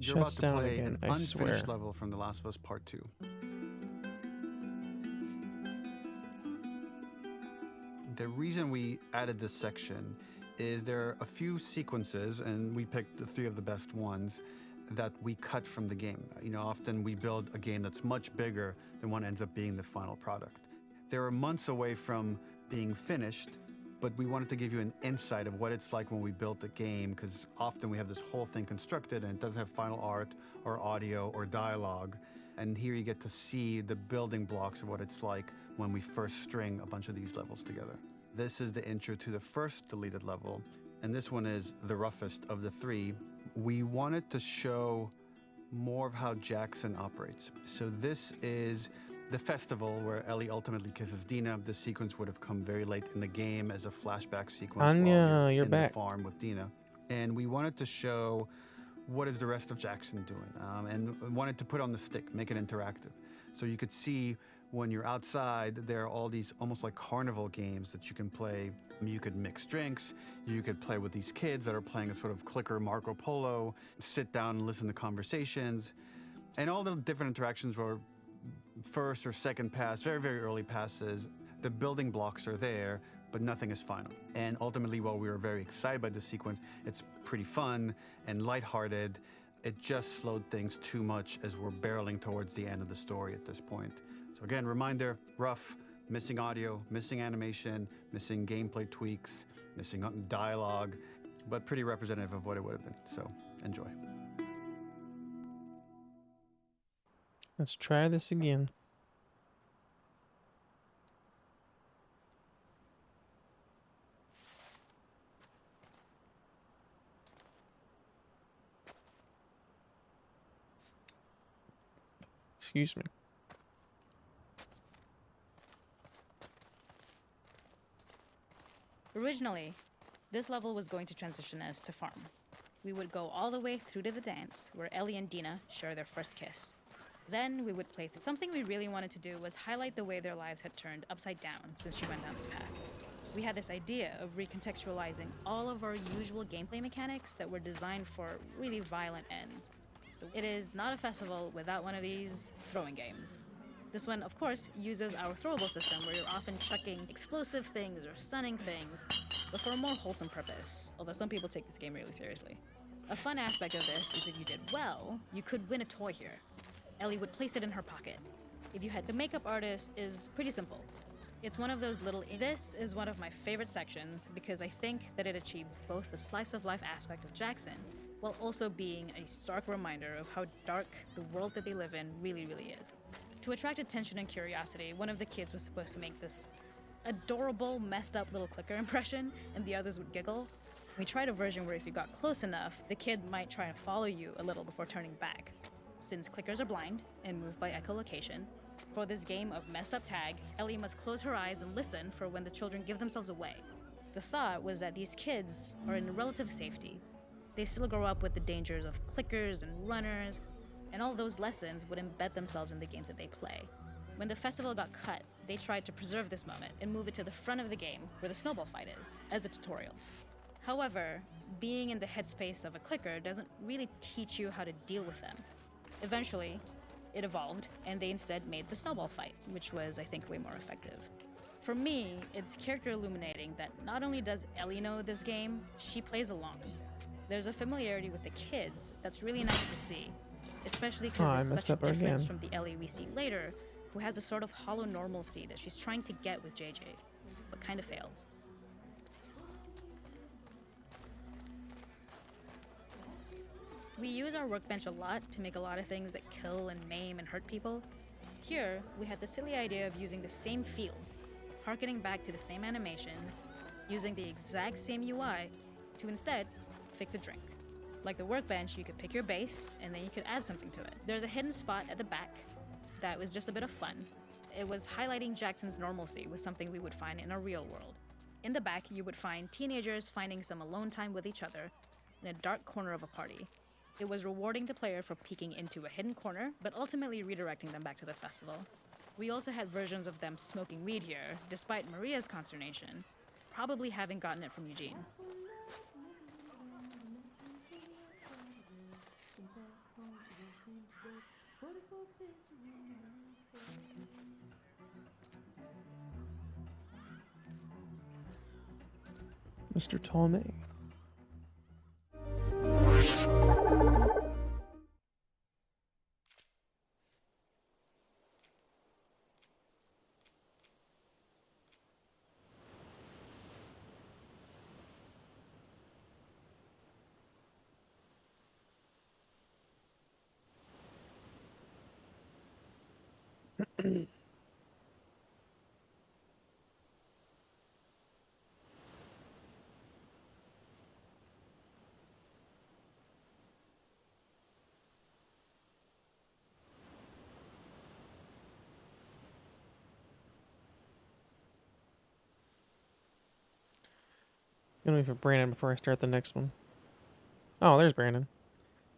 You're about Shuts to down play again, an I swear. unfinished level from The Last of Us Part 2. The reason we added this section is there are a few sequences, and we picked the 3 of the best ones, that we cut from the game. You know, often we build a game that's much bigger than what ends up being the final product. They were months away from being finished, but we wanted to give you an insight of what it's like when we built a game, because often we have this whole thing constructed and it doesn't have final art or audio or dialogue. And here you get to see the building blocks of what it's like when we first string a bunch of these levels together. This is the intro to the first deleted level, and this one is the roughest of the 3. We wanted to show more of how Jackson operates. So this is the festival where Ellie ultimately kisses Dina. This sequence would have come very late in the game as a flashback sequence Anya, while you're in back. the farm with Dina. And we wanted to show what is the rest of Jackson doing, and wanted to put on the stick, make it interactive. So you could see when you're outside, there are all these almost like carnival games that you can play. You could mix drinks, you could play with these kids that are playing a sort of clicker Marco Polo, sit down and listen to conversations. And all the different interactions were first or second pass, very, very early passes. The building blocks are there, but nothing is final. And ultimately, while we were very excited by the sequence, it's pretty fun and lighthearted. It just slowed things too much as we're barreling towards the end of the story at this point. So again, reminder, rough, missing audio, missing animation, missing gameplay tweaks, missing dialogue, but pretty representative of what it would have been. So enjoy. Let's try this again. Excuse me. Originally, this level was going to transition us to farm. We would go all the way through to the dance where Ellie and Dina share their first kiss. Then we would play through. Something we really wanted to do was highlight the way their lives had turned upside down since she went down this path. We had this idea of recontextualizing all of our usual gameplay mechanics that were designed for really violent ends. It is not a festival without one of these throwing games. This one, of course, uses our throwable system where you're often chucking explosive things or stunning things, but for a more wholesome purpose, although some people take this game really seriously. A fun aspect of this is if you did well, you could win a toy here. Ellie would place it in her pocket. If you had the makeup artist is pretty simple. It's one of those little... This is one of my favorite sections because I think that it achieves both the slice of life aspect of Jackson while also being a stark reminder of how dark the world that they live in really, really is. To attract attention and curiosity, one of the kids was supposed to make this adorable, messed up little clicker impression, and the others would giggle. We tried a version where if you got close enough, the kid might try and follow you a little before turning back. Since clickers are blind and move by echolocation, for this game of messed up tag, Ellie must close her eyes and listen for when the children give themselves away. The thought was that these kids are in relative safety. They still grow up with the dangers of clickers and runners, and all those lessons would embed themselves in the games that they play. When the festival got cut, they tried to preserve this moment and move it to the front of the game where the snowball fight is, as a tutorial. However, being in the headspace of a clicker doesn't really teach you how to deal with them. Eventually, it evolved, and they instead made the snowball fight, which was, I think, way more effective. For me, it's character illuminating that not only does Ellie know this game, she plays along. There's a familiarity with the kids that's really nice to see, especially because it's such a difference from the Ellie we see later, who has a sort of hollow normalcy that she's trying to get with JJ, but kind of fails. We use our workbench a lot to make a lot of things that kill and maim and hurt people. Here, we had the silly idea of using the same field, harkening back to the same animations, using the exact same UI to instead fix a drink. Like the workbench, you could pick your base, and then you could add something to it. There's a hidden spot at the back that was just a bit of fun. It was highlighting Jackson's normalcy with something we would find in a real world. In the back, you would find teenagers finding some alone time with each other in a dark corner of a party. It was rewarding the player for peeking into a hidden corner, but ultimately redirecting them back to the festival. We also had versions of them smoking weed here, despite Maria's consternation, probably having gotten it from Eugene. Mr. Ptolemy. Gonna wait for Brandon before I start the next one. Oh, there's Brandon.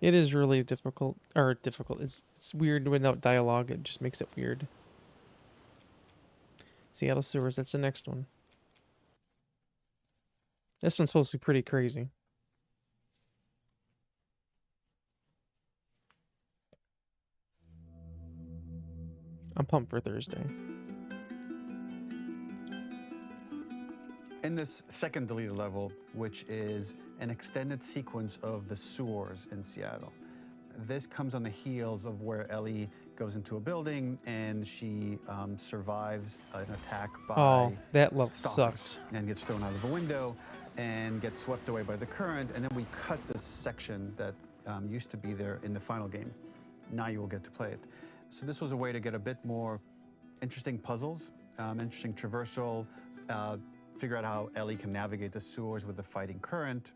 It is really difficult, or difficult. It's weird without dialogue. It just makes it weird. Seattle Sewers. That's the next one. This one's supposed to be pretty crazy. I'm pumped for Thursday. In this second deleted level, which is an extended sequence of the sewers in Seattle, this comes on the heels of where Ellie goes into a building and she survives an attack by Oh, that level stalkers sucked. and gets thrown out of the window and gets swept away by the current. And then we cut this section that used to be there in the final game. Now you will get to play it. So this was a way to get a bit more interesting puzzles, interesting traversal, figure out how Ellie can navigate the sewers with the fighting current.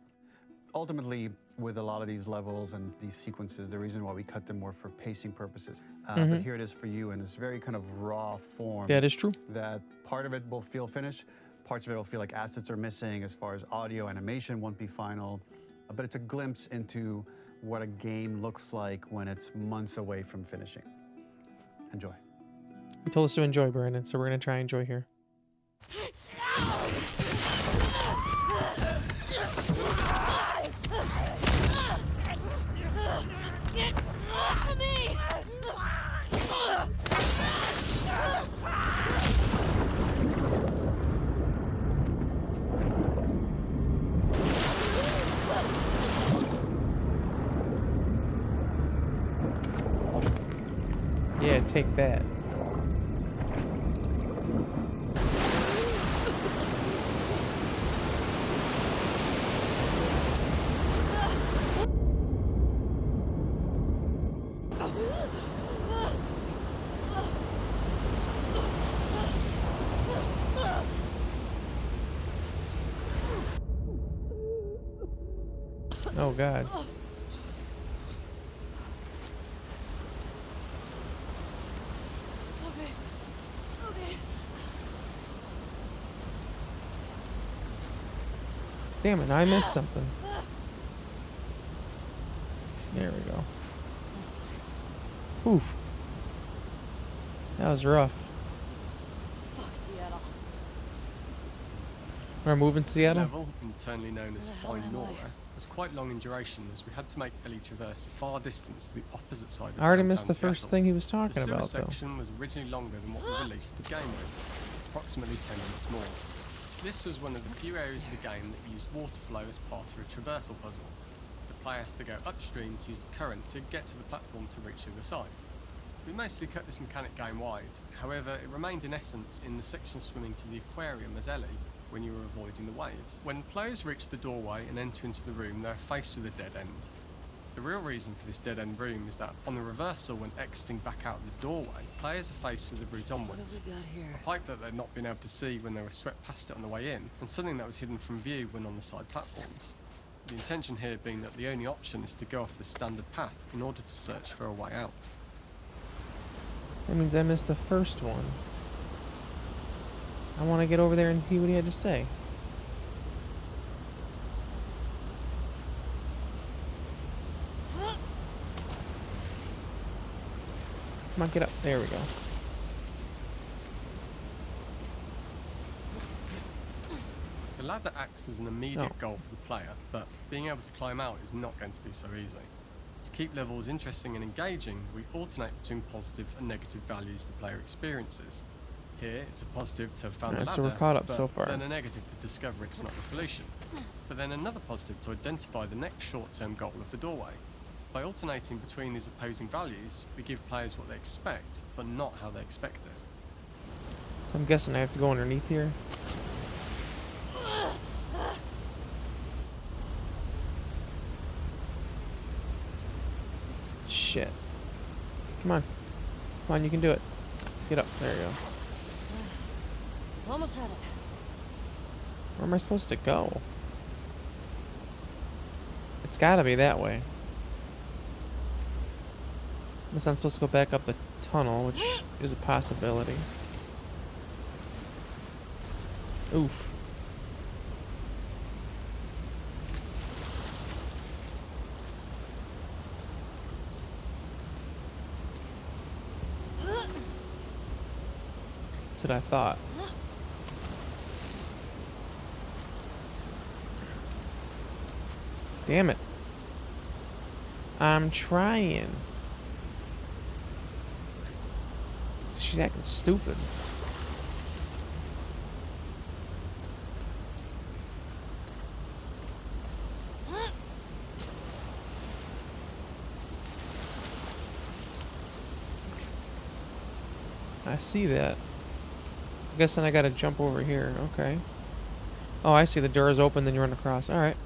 Ultimately, with a lot of these levels and these sequences, the reason why we cut them were for pacing purposes. But here it is for you in this very kind of raw form. That is true. That part of it will feel finished, parts of it will feel like assets are missing as far as audio, animation won't be final. But it's a glimpse into what a game looks like when it's months away from finishing. Enjoy. You told us to enjoy, Brandon, so we're gonna try and enjoy here. Get off of me! Yeah, take that. Oh God. Okay. Okay. Damn it, I missed something. There we go. Oof. That was rough. Fuck Seattle. We're moving This Seattle. level, internally known as Where the hell Find am Nora, I? was quite long in duration as we had to make Ellie traverse a far distance to the opposite side of I already missed the downtown first Seattle. thing he was The talking sewer about, though. section was originally longer than what we released the game with, approximately 10 minutes more. This was one of the few areas of the game that used water flow as part of a traversal puzzle. The player has to go upstream to use the current to get to the platform to reach the other side. We mostly cut this mechanic game-wide, however it remained in essence in the section swimming to the aquarium as Ellie when you were avoiding the waves. When players reach the doorway and enter into the room, they are faced with a dead end. The real reason for this dead-end room is that on the reversal when exiting back out the doorway, players are faced with a route What onwards. have we got here? A pipe that they'd not been able to see when they were swept past it on the way in, and something that was hidden from view when on the side platforms. The intention here being that the only option is to go off the standard path in order to search for a way out. That means I missed the first one. I want to get over there and hear what he had to say. Come on, get up. There we go. The ladder acts as an immediate goal for the player, but being able to climb out is not going to be so easy. To keep levels interesting and engaging, we alternate between positive and negative values the player experiences. Here, it's a positive to have found the Alright, ladder, so we're caught up but so far. then a negative to discover it's not the solution. But then another positive to identify the next short-term goal of the doorway. By alternating between these opposing values, we give players what they expect, but not how they expect it. So I'm guessing I have to go underneath here. Shit. Come on. Come on, you can do it. Get up. There you go. Almost had it. Where am I supposed to go? It's gotta be that way. Unless I'm supposed to go back up the tunnel, which is a possibility. Oof. That's what I thought. Damn it. I'm trying. She's acting stupid. I see that. I guess then I gotta jump over here. Okay. Oh, I see. The door is open, then you run across. Alright.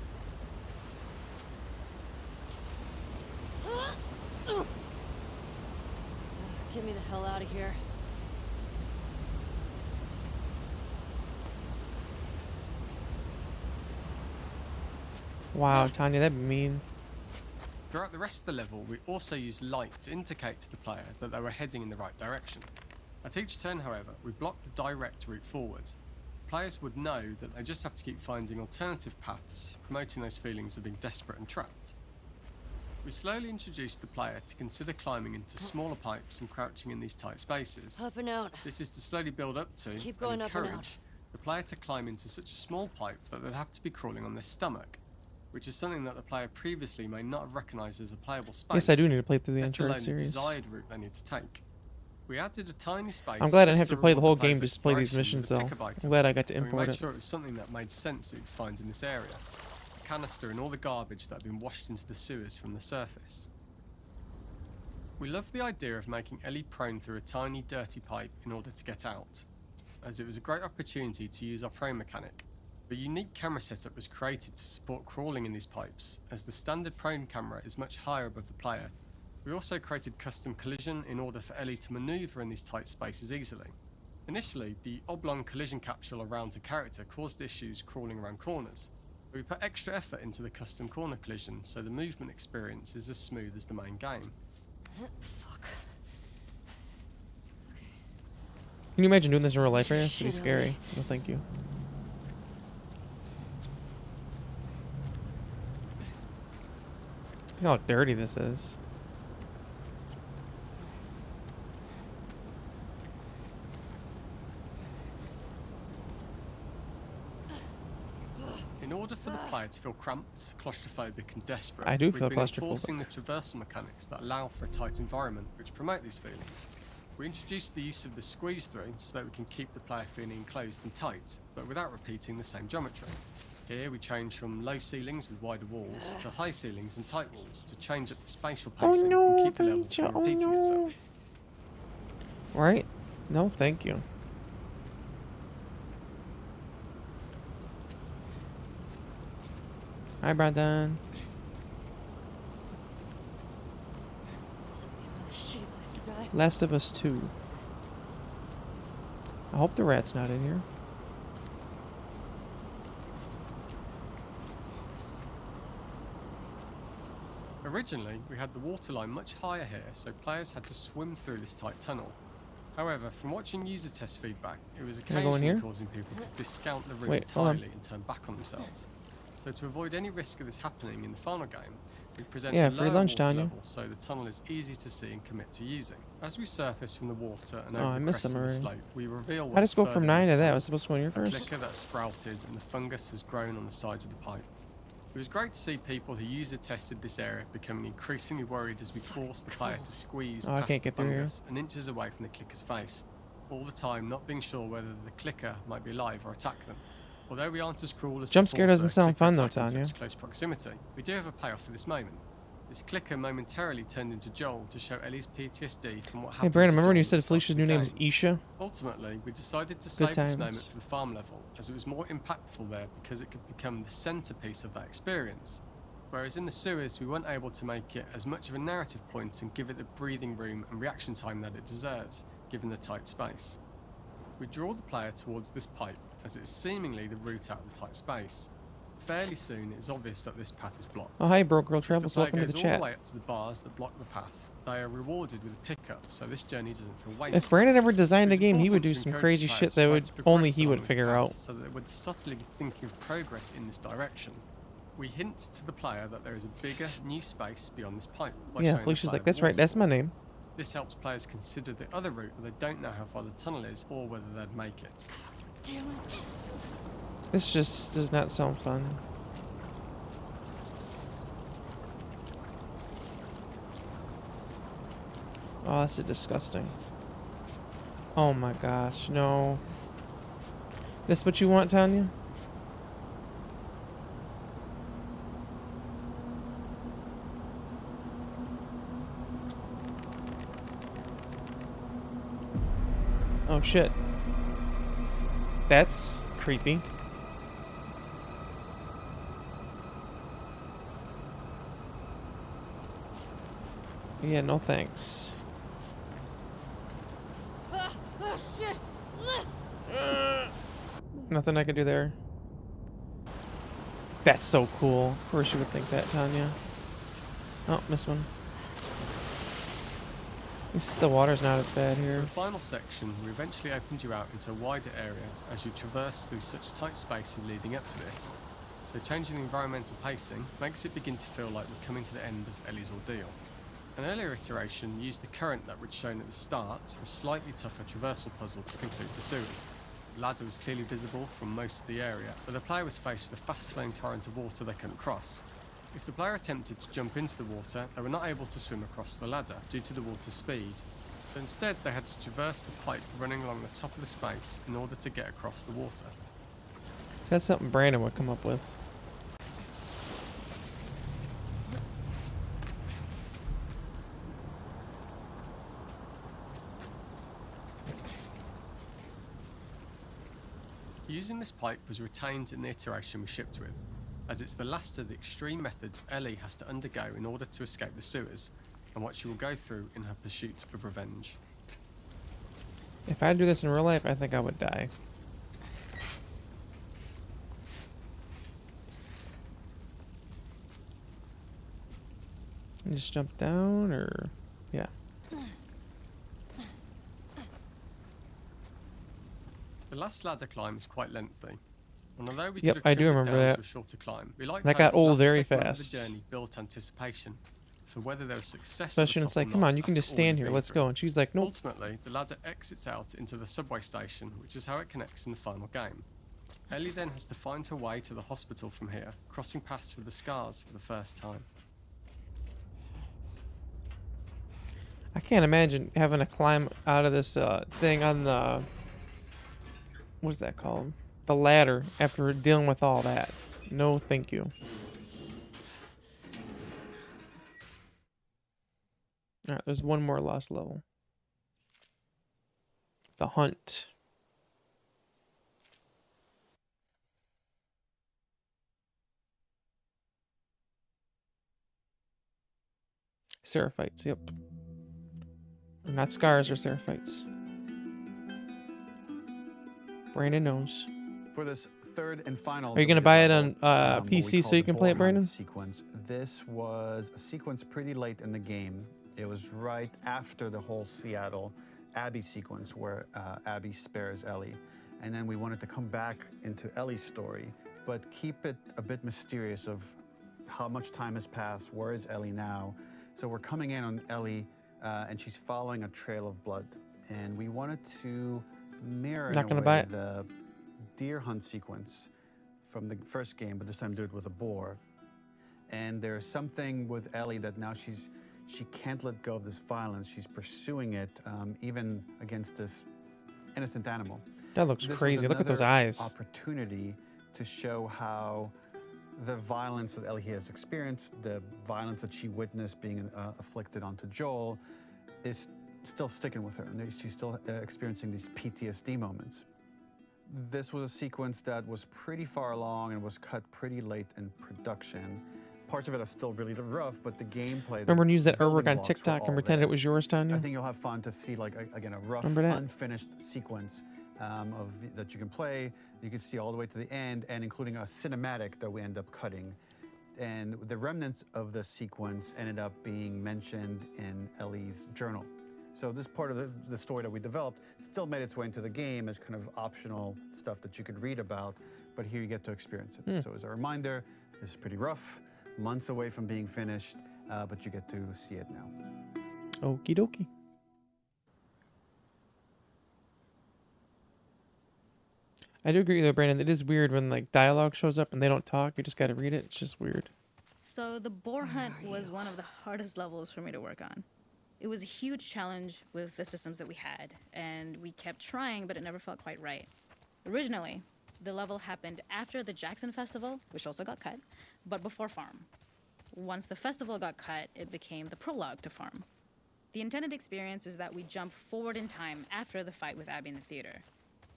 Get me the hell out of here. Wow, Tanya, that'd be mean. Throughout the rest of the level, we also use light to indicate to the player that they were heading in the right direction. At each turn, however, we block the direct route forward. Players would know that they just have to keep finding alternative paths, promoting those feelings of being desperate and trapped. We slowly introduce the player to consider climbing into smaller pipes and crouching in these tight spaces. Up and out. This is to slowly build up to Just keep and going up and out. encourage the player to climb into such a small pipe that they'd have to be crawling on their stomach, which is something that the player previously may not have recognised as a playable space. Yes, I do need to play through the let alone Uncharted the series. desired route they need to take. We added a tiny space. I'm glad I didn't just have to play the reward whole player's game just to play these exploration missions, with though. a pickup item, I'm glad I got to and we import made it. sure it was something that made sense that you'd find in this area. A canister and all the garbage that had been washed into the sewers from the surface. We loved the idea of making Ellie prone through a tiny dirty pipe in order to get out, as it was a great opportunity to use our prone mechanic. A unique camera setup was created to support crawling in these pipes, as the standard prone camera is much higher above the player. We also created custom collision in order for Ellie to manoeuvre in these tight spaces easily. Initially, the oblong collision capsule around her character caused issues crawling around corners. We put extra effort into the custom corner collision so the movement experience is as smooth as the main game. Fuck. Can you imagine doing this in real life right now? It's Shit, pretty scary. No, thank you. Look how dirty this is. In order for the player to feel cramped, claustrophobic and desperate, I do we've feel been claustrophobic. enforcing the traversal mechanics that allow for a tight environment which promote these feelings. We introduced the use of the squeeze through so that we can keep the player feeling enclosed and tight, but without repeating the same geometry. Here we change from low ceilings with wider walls to high ceilings and tight walls to change up the spatial Oh pacing no, and keep the level Felicia, from oh repeating no. itself. Right? No, thank you. Hi, Brandon. Shitty place to die. Last of Us 2. I hope the rat's not in here. Originally, we had the waterline much higher here, so players had to swim through this tight tunnel. However, from watching user test feedback, it was Can I go in occasionally here? causing people to discount the route Wait, hold on. entirely and turn back on themselves. So to avoid any risk of this happening in the final game, we present Yeah, a free lower lunch, water Tanya. level so the tunnel is easy to see and commit to using. As we surface from the water and Oh, over I the missed crest of them the already. slope, we reveal How does it go what's from further 9 in to this that? I tunnel. was supposed to go in here A first? clicker that sprouted and the fungus has grown on the sides of the pipe. It was great to see people who user tested this area becoming increasingly worried as we forced the player to squeeze Oh, I past can't the get through here. fungus and inches away from the clicker's face, all the time not being sure whether the clicker might be alive or attack them. Although we aren't as cruel as Jump the scare force doesn't of a sound clicker fun though, attack in Tanya. such close proximity, we do have a payoff for this moment. This clicker momentarily turned into Joel to show Ellie's PTSD from what happened. Hey, Brandon, to remember when Joel you at the said start Felicia's of new the name is game. Isha? Ultimately, we decided to save this times. moment for the farm level, as it was more impactful there because it could become the centerpiece of that experience. Whereas in the sewers, we weren't able to make it as much of a narrative point and give it the breathing room and reaction time that it deserves, given the tight space. We draw the player towards this pipe, as it is seemingly the route out of the tight space. Fairly soon, it is obvious that this path is blocked. Oh, hi, Broke Girl If the Travels. player Welcome to goes the all chat. the way up to the bars that block the path, they are rewarded with a pickup, so this journey doesn't feel wasted. If Brandon ever designed a It's game, he would important do to some encourage crazy the player shit to that try would to only progress he would along this figure path out. so that they would subtly be thinking of progress in this direction. We hint to the player that there is a bigger new space beyond this pipe. By Yeah, showing the Felicia's player like, the that's right, that's my waterfall. name. This helps players consider the other route where they don't know how far the tunnel is or whether they'd make it. Damn it. This just does not sound fun. Oh, this is disgusting. Oh my gosh, no. This what you want, Tanya? Oh shit. That's creepy. Yeah, no thanks. Oh shit. Nothing I could do there. That's so cool. Of course you would think that, Tanya. Oh, missed one. At least the water's not as bad For here. the final section, we eventually opened you out into a wider area as you traverse through such tight spaces leading up to this. So changing the environmental pacing makes it begin to feel like we're coming to the end of Ellie's ordeal. An earlier iteration used the current that we'd shown at the start for a slightly tougher traversal puzzle to conclude the sewers. The ladder was clearly visible from most of the area, but the player was faced with a fast-flowing torrent of water they couldn't cross. If the player attempted to jump into the water, they were not able to swim across the ladder due to the water's speed. But instead, they had to traverse the pipe running along the top of the space in order to get across the water. That's something Brandon would come up with. Using this pipe was retained in the iteration we shipped with, as it's the last of the extreme methods Ellie has to undergo in order to escape the sewers, and what she will go through in her pursuit of revenge. If I do this in real life, I think I would die. You just jump down, or yeah. The last ladder climb is quite lengthy, and although we Yep, could have I do trimmed it remember down that. to a shorter climb, we liked That how got this old last very segment fast. Of the journey built anticipation for whether there was success. Especially when at it's the top like, or come not on, you can after just all stand you've here, been let's through. go. And she's like, nope. Ultimately, the ladder exits out into the subway station, which is how it connects in the final game. Ellie then has to find her way to the hospital from here, crossing paths with the scars for the first time. I can't imagine having to climb out of this thing on the, what is that called? The ladder after dealing with all that. No, thank you. All right, there's one more lost level. The Hunt. Seraphites, yep. Not scars or seraphites. Brandon knows. For this third and final. Are you gonna deleted buy it level, on what we PC call so you the can play it, Boar Hunt Brandon? Sequence. This was a sequence pretty late in the game. It was right after the whole Seattle Abby sequence where Abby spares Ellie. And then we wanted to come back into Ellie's story, but keep it a bit mysterious of how much time has passed, where is Ellie now? So we're coming in on Ellie and she's following a trail of blood. And we wanted to mirror Not in gonna a buy way it. the deer hunt sequence from the first game, but this time do it with a boar. And there's something with Ellie that now she can't let go of this violence. She's pursuing it, even against this innocent animal. That looks This was crazy. Look at those another eyes. Opportunity to show how the violence that Ellie has experienced, the violence that she witnessed being afflicted onto Joel, is still sticking with her, and she's still experiencing these PTSD moments. This was a sequence that was pretty far along and was cut pretty late in production. Parts of it are still really rough, but the gameplay. Remember when you used that building artwork on blocks were TikTok and all pretended there. it was yours, Tanya? I think you'll have fun to see, like, again, a rough, Remember that? unfinished sequence that you can play. You can see all the way to the end, and including a cinematic that we end up cutting. And the remnants of the sequence ended up being mentioned in Ellie's journal. So this part of the story that we developed still made its way into the game as kind of optional stuff that you could read about, but here you get to experience it. So as a reminder, this is pretty rough, months away from being finished, but you get to see it now. Okie dokie. I do agree with you, Brandon. It is weird when like dialogue shows up and they don't talk. You just got to read it. It's just weird. So the boar hunt was one of the hardest levels for me to work on. It was a huge challenge with the systems that we had, and we kept trying, but it never felt quite right. Originally, the level happened after the Jackson Festival, which also got cut, but before Farm. Once the festival got cut, it became the prologue to Farm. The intended experience is that we jump forward in time after the fight with Abby in the theater.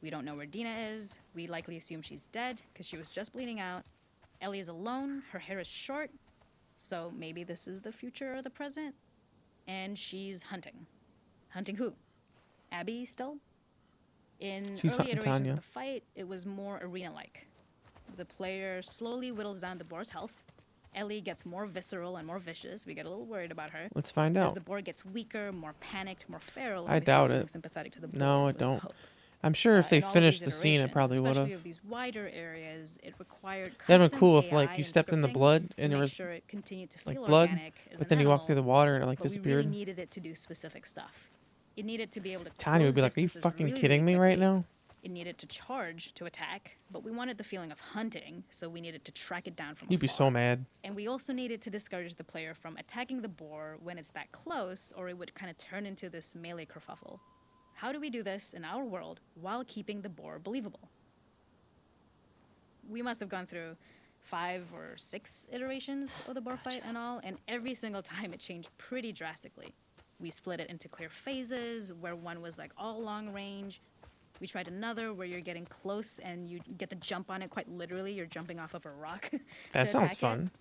We don't know where Dina is. We likely assume she's dead because she was just bleeding out. Ellie is alone. Her hair is short. So maybe this is the future or the present. And she's hunting. Hunting who? Abby still? In She's early hunting iterations Tanya. of the fight, it was more arena-like. The player slowly whittles down the boar's health. Ellie gets more visceral and more vicious. We get a little worried about her. Let's find As out. the boar gets weaker, more panicked, more feral. I we start doubt feeling it. Sympathetic to the boar No, I was the don't. hope. I'm sure if they In all of finished these the scene, it iterations, probably would especially have. of these wider areas, it required That'd been custom cool if AI like you and stepped in the scripting blood to and there make was sure it continued to like feel blood, organic as but an then you walked through the animal, water and it like but we disappeared. really needed it to do specific stuff. It needed to be able to. Tanya would close be like, "Are you distances fucking really, kidding really me right quickly. now?" It needed to charge to attack, but we wanted the feeling of hunting, so we needed to track it down from You'd be so afar. mad. And we also needed to discourage the player from attacking the boar when it's that close, or it would kind of turn into this melee kerfuffle. How do we do this in our world while keeping the boar believable? We must have gone through 5 or 6 iterations of the boar fight and all, and every single time it changed pretty drastically. We split it into clear phases, where one was like all long range. We tried another where you're getting close and you get the jump on it quite literally. You're jumping off of a rock. That to sounds attack it. fun.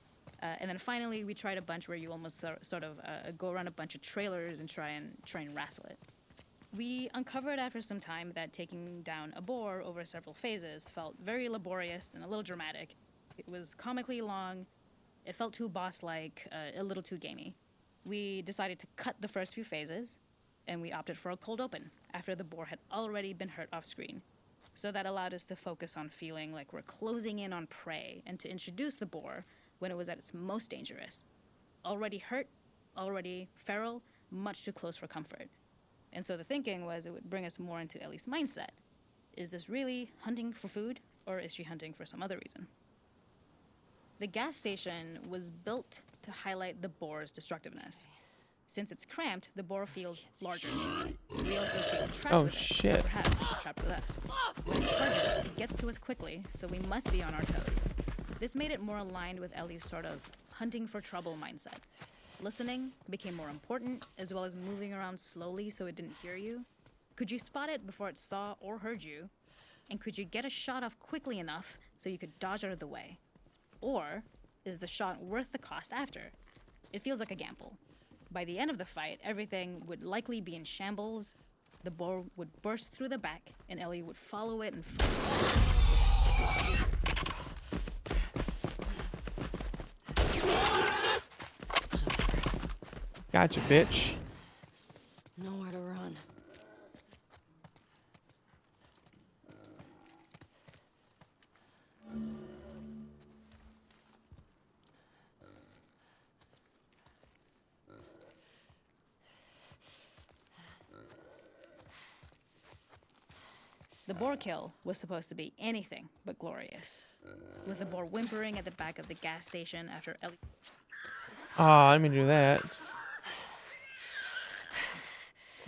And then finally, we tried a bunch where you almost sort of go around a bunch of trailers and try and wrestle it. We uncovered after some time that taking down a boar over several phases felt very laborious and a little dramatic. It was comically long. It felt too boss-like, a little too gamey. We decided to cut the first few phases, and we opted for a cold open after the boar had already been hurt off screen. So that allowed us to focus on feeling like we're closing in on prey and to introduce the boar when it was at its most dangerous. Already hurt, already feral, much too close for comfort. And so the thinking was it would bring us more into Ellie's mindset. Is this really hunting for food, or is she hunting for some other reason? The gas station was built to highlight the boar's destructiveness. Since it's cramped, the boar feels larger. We also feel trapped Oh, with it, shit. or perhaps it's trapped with us. When it charges, it gets to us quickly, so we must be on our toes. This made it more aligned with Ellie's sort of hunting for trouble mindset. Listening became more important, as well as moving around slowly so it didn't hear you. Could you spot it before it saw or heard you? And could you get a shot off quickly enough so you could dodge out of the way? Or is the shot worth the cost after? It feels like a gamble. By the end of the fight, everything would likely be in shambles. The boar would burst through the back, and Ellie would follow it and Gotcha, bitch. Nowhere to run. The boar kill was supposed to be anything but glorious, with the boar whimpering at the back of the gas station after Ellie. Oh, I didn't mean to do that.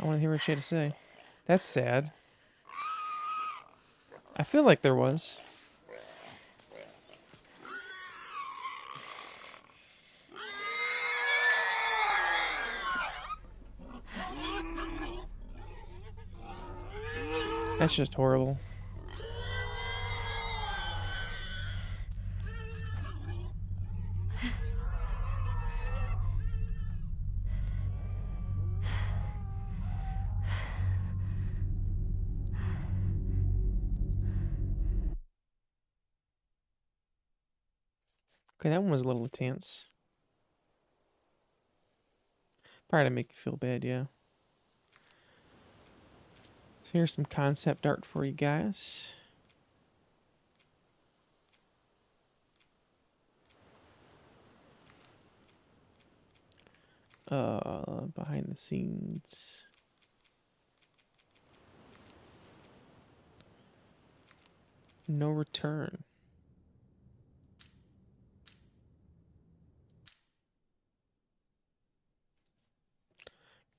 I want to hear what she had to say. That's sad. I feel like there was. That's just horrible. Okay, that one was a little intense. Probably to make you feel bad, yeah. So here's some concept art for you guys. Behind the scenes. No return.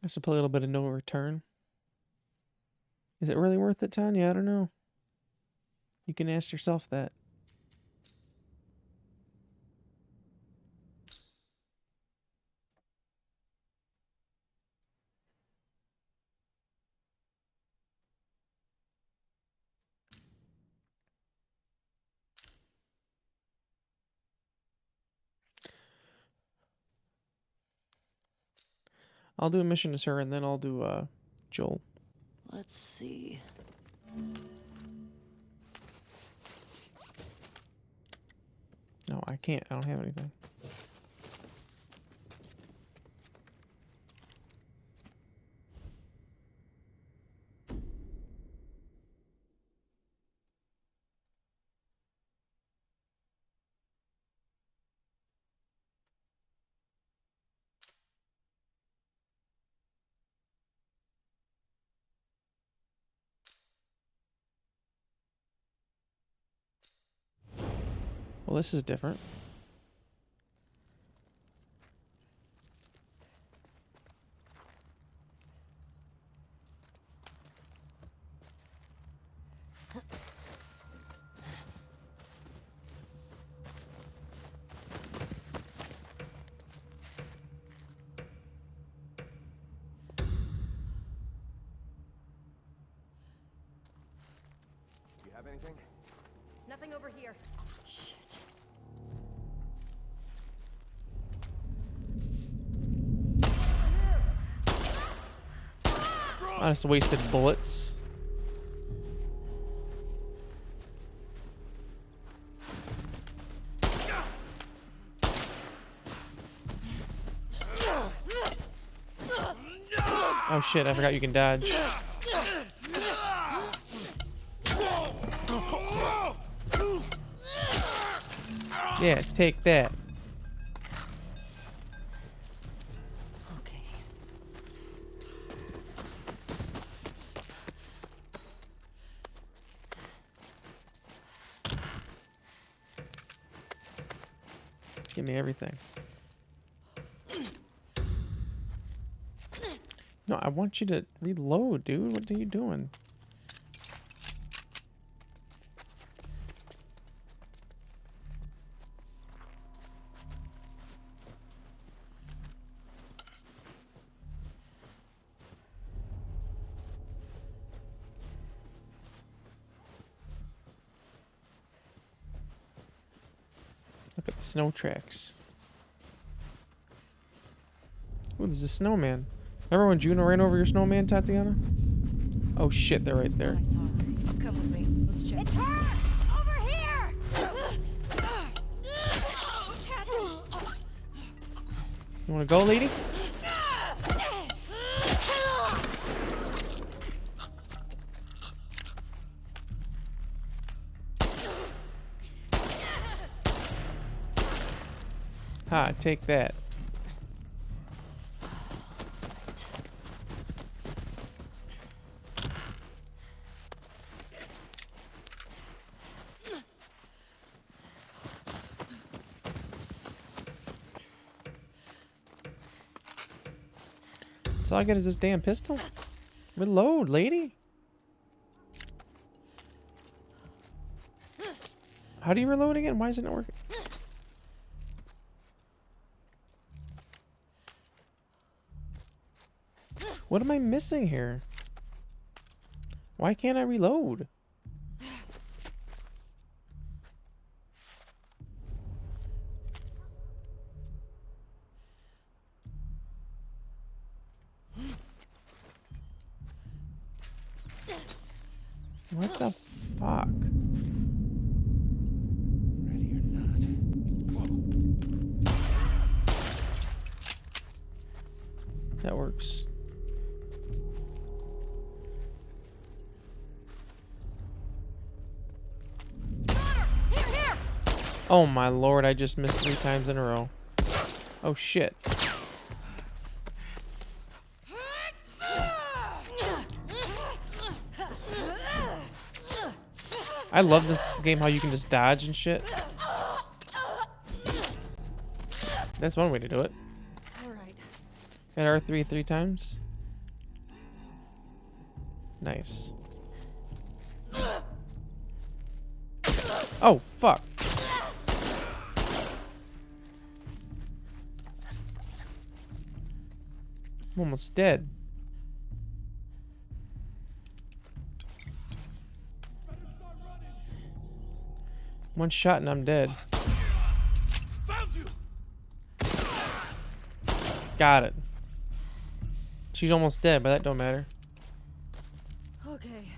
I guess I'll play a little bit of No Return. Is it really worth it, Tanya? I don't know. You can ask yourself that. I'll do a mission as her, and then I'll do Joel. Let's see. No, I can't. I don't have anything. Well, this is different. You have anything? Nothing over here. Shit. I just wasted bullets. Oh shit, I forgot you can dodge. Yeah, take that. Okay. Give me everything. No, I want you to reload, dude. What are you doing? Look at the snow tracks. Ooh, there's a snowman. Remember when Juno ran over your snowman, Tatiana? Oh shit, they're right there. I saw her. Come with me. Let's check. It's her! Over here! You wanna go, lady? Ha, take that. So all I get is this damn pistol? Reload, lady. How do you reload again? Why isn't it working? What am I missing here? Why can't I reload? What the fuck? Ready or not. That works. Oh my lord, I just missed 3 times in a row. Oh shit. I love this game, how you can just dodge and shit. That's one way to do it. All right. Hit R3 3 times. Nice. Oh, fuck. I'm almost dead. One shot and I'm dead. Found you. Got it. She's almost dead, but that don't matter. Okay.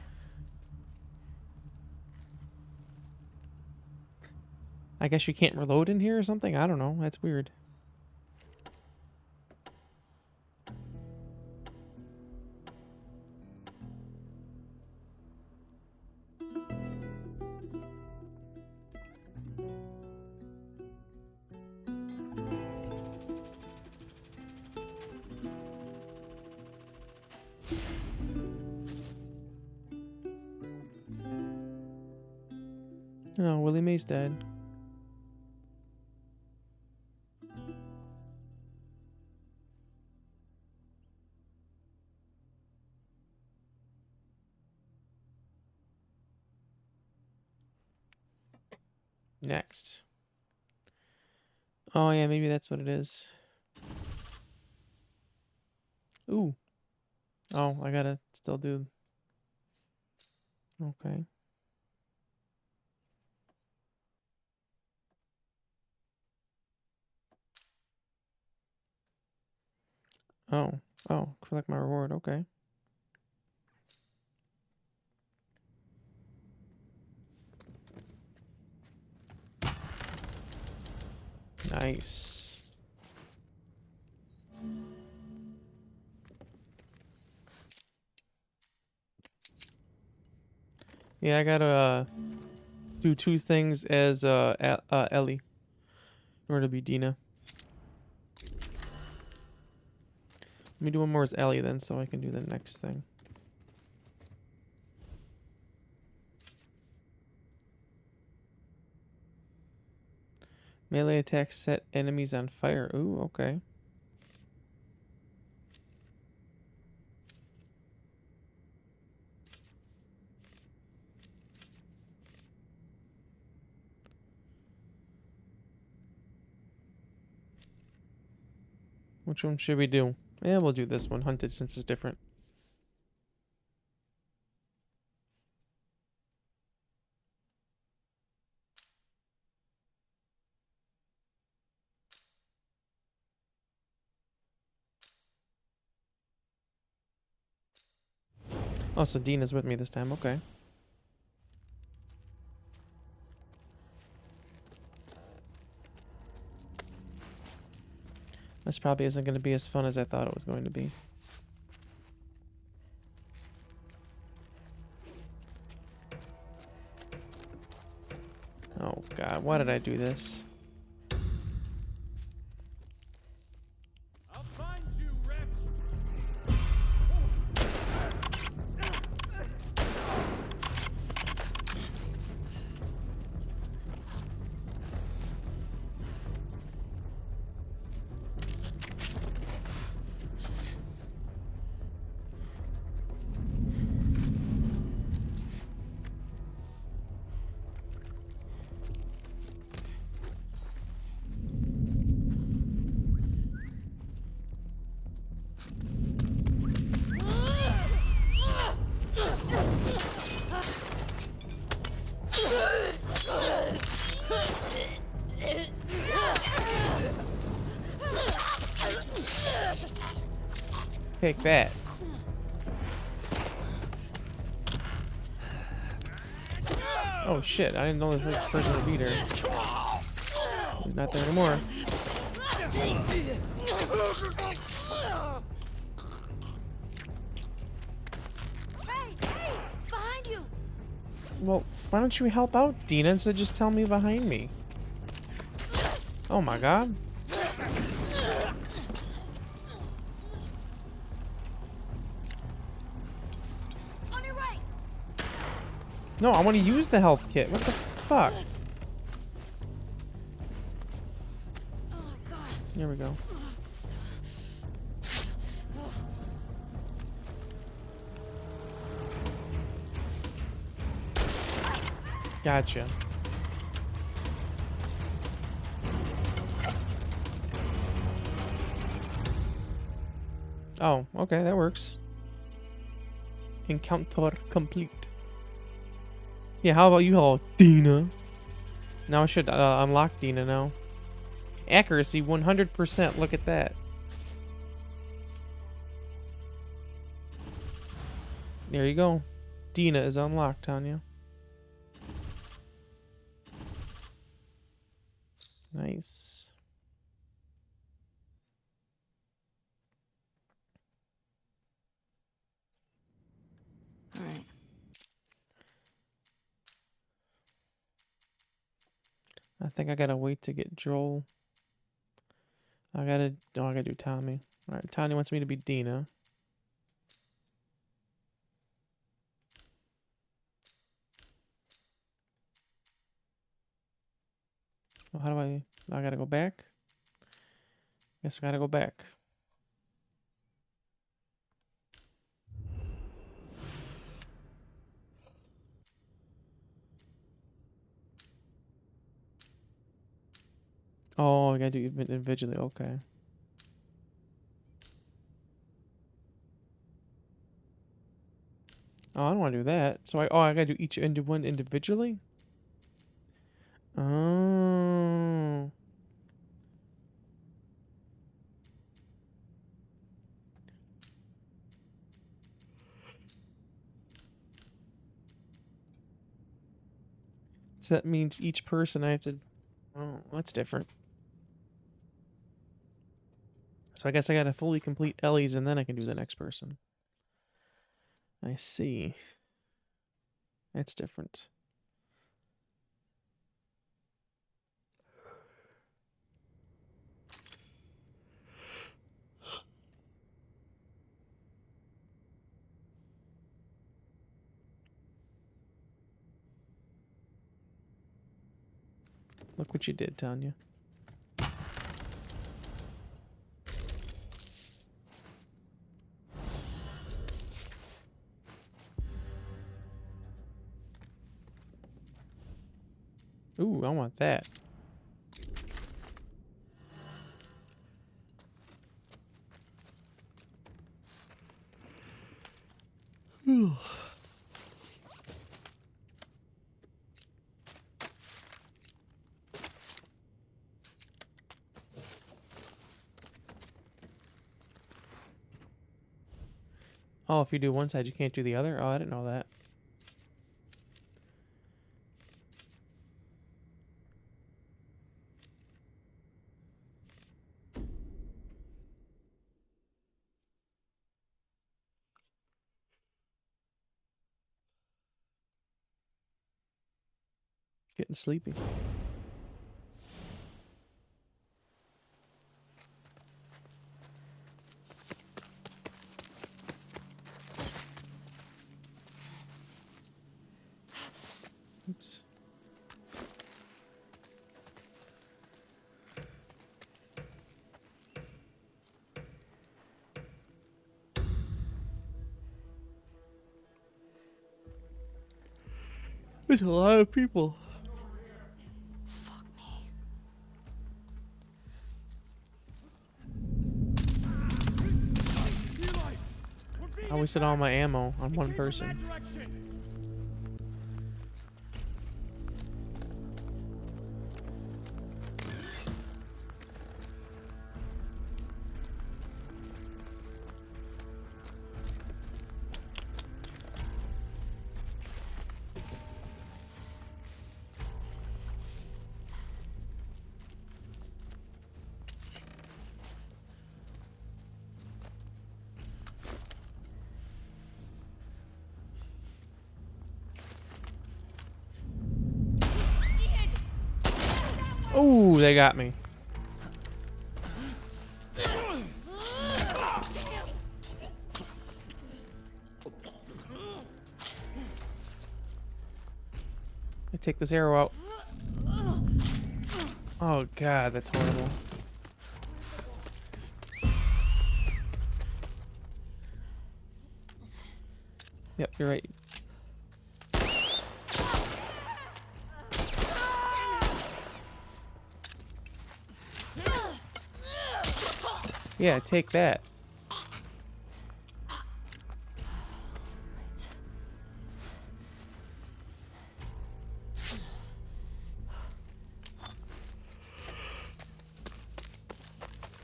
I guess you can't reload in here or something? I don't know. That's weird. Oh, Willie Mae's dead. Next. Oh yeah, maybe that's what it is. Ooh. Oh, I gotta still do. Okay. Oh, collect my reward. Okay. Nice. Yeah, I gotta do 2 things as Ellie in order to be Dina. Let me do one more as Ellie then, so I can do the next thing. Melee attacks set enemies on fire. Ooh, okay. Which one should we do? Yeah, we'll do this one, Hunted, since it's different. Oh, so Dean is with me this time. Okay. This probably isn't going to be as fun as I thought it was going to be. Oh god, why did I do this? I'll find you, Rex. take that. Oh shit, I didn't know this person would be there. He's not there anymore. Hey, behind you. Well, why don't you help out, Dina, instead of just tell me behind me? Oh my god. On your right. No, I want to use the health kit. What the fuck? Oh God. Here we go. Gotcha. Oh, okay, that works. Encounter complete. Yeah, how about you, Dina? Now I should unlock Dina now. Accuracy 100%. Look at that. There you go. Dina is unlocked, Tanya. Nice. All right. I think I gotta wait to get Joel. I gotta do Tommy. Alright, Tanya wants me to be Dina. Well, how do I gotta go back? Guess I gotta go back. Oh, I gotta do it individually. Okay. Oh, I don't want to do that. So I gotta do each one individually. Oh. So that means each person I have to. Oh, that's different. So I guess I gotta fully complete Ellie's and then I can do the next person. I see. That's different. Look what you did, Tanya. Ooh, I want that. Oh, if you do one side, you can't do the other? Oh, I didn't know that. Getting sleepy. Oops. There's a lot of people. Fuck me. Eli, we're being I wasted all my ammo on It one came from person. that direction. Oh, they got me. I take this arrow out. Oh god, that's horrible. Yep, you're right. Yeah, take that.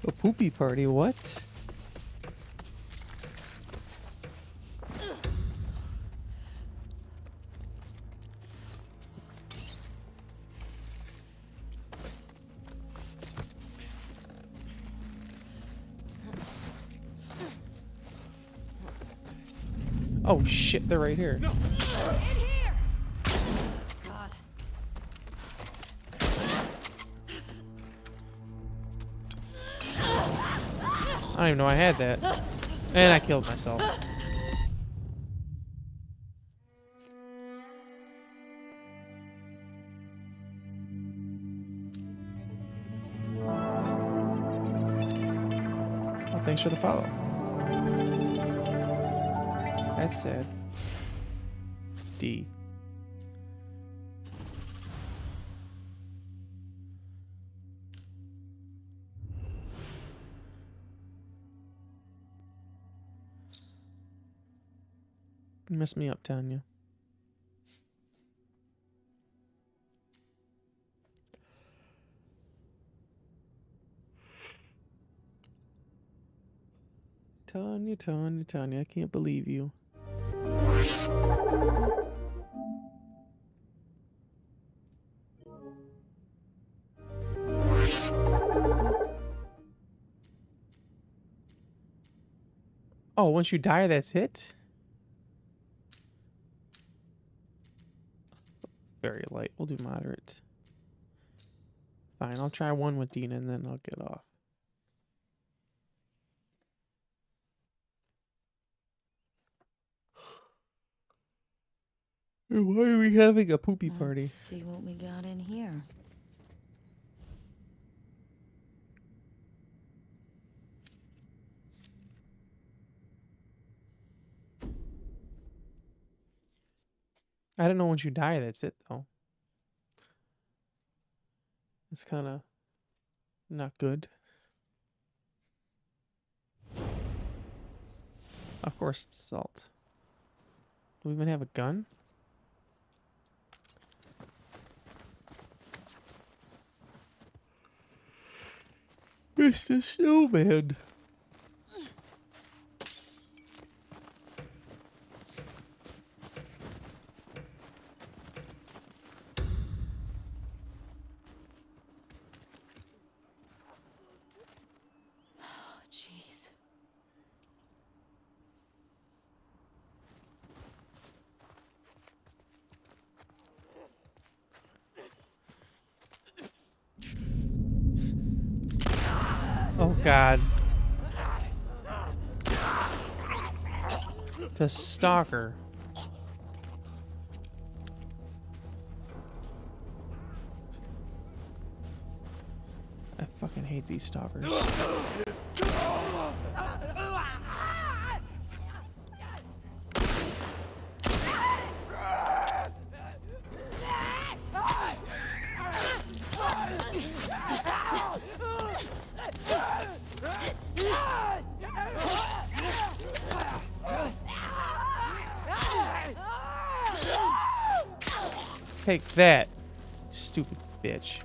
A poopy party, what? Oh shit, they're right here. God. I don't even know I had that. And I killed myself. Oh, thanks for the follow. That's sad. D. You messed me up, Tanya. Tanya, I can't believe you. Oh, once you die, that's it? Very light. We'll do moderate. Fine, I'll try one with Dina and then I'll get off. Why are we having a poopy party? Let's see what we got in here. I don't know once you die, that's it though. It's kind of not good. Of course, it's assault. Do we even have a gun? Mr. Snowman. Oh, jeez. Oh God. The stalker. I fucking hate these stalkers. Take that, stupid bitch.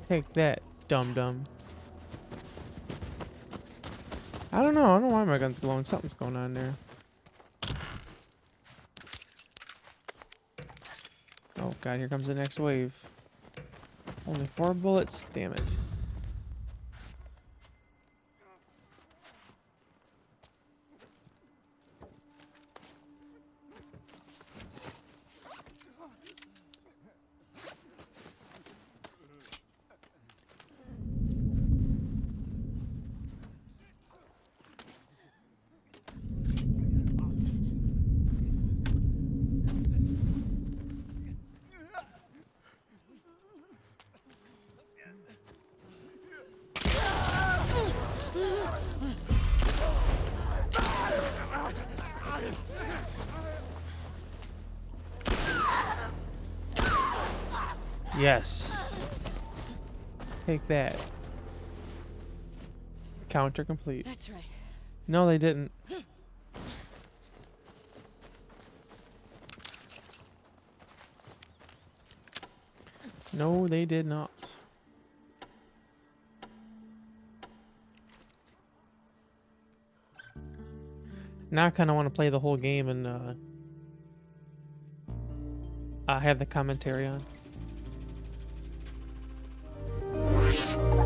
Take that, dum-dum. I don't know. I don't know why my gun's glowing. Something's going on there. Oh god, here comes the next wave. Only 4 bullets. Damn it. Yes. Take that. Counter complete. That's right. No, they didn't. No, they did not. Now I kind of want to play the whole game and I have the commentary on.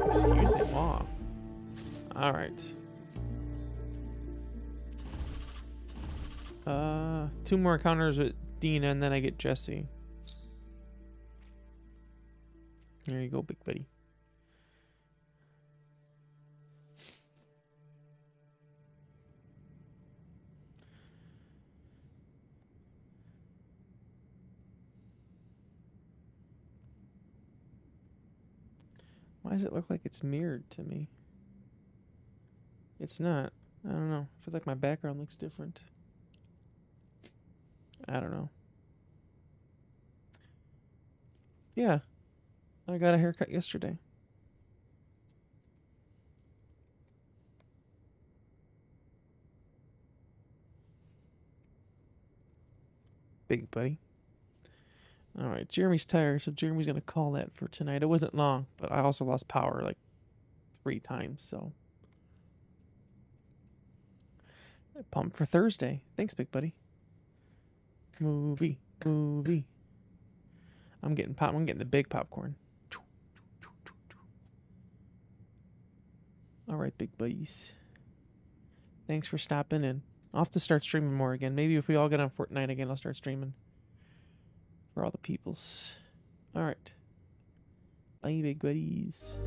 Excuse me, wow. All right. 2 more encounters with Dina, and then I get Jesse. There you go, big buddy. Why does it look like it's mirrored to me? It's not. I don't know. I feel like my background looks different. I don't know. Yeah. I got a haircut yesterday. Big buddy. Alright, Jeremy's tired, so Jeremy's gonna call that for tonight. It wasn't long, but I also lost power like 3 times, so. Pumped for Thursday. Thanks, big buddy. Movie. I'm getting the big popcorn. Alright, big buddies. Thanks for stopping in. I'll have to start streaming more again. Maybe if we all get on Fortnite again, I'll start streaming. For all the peoples. Alright. Bye, big buddies.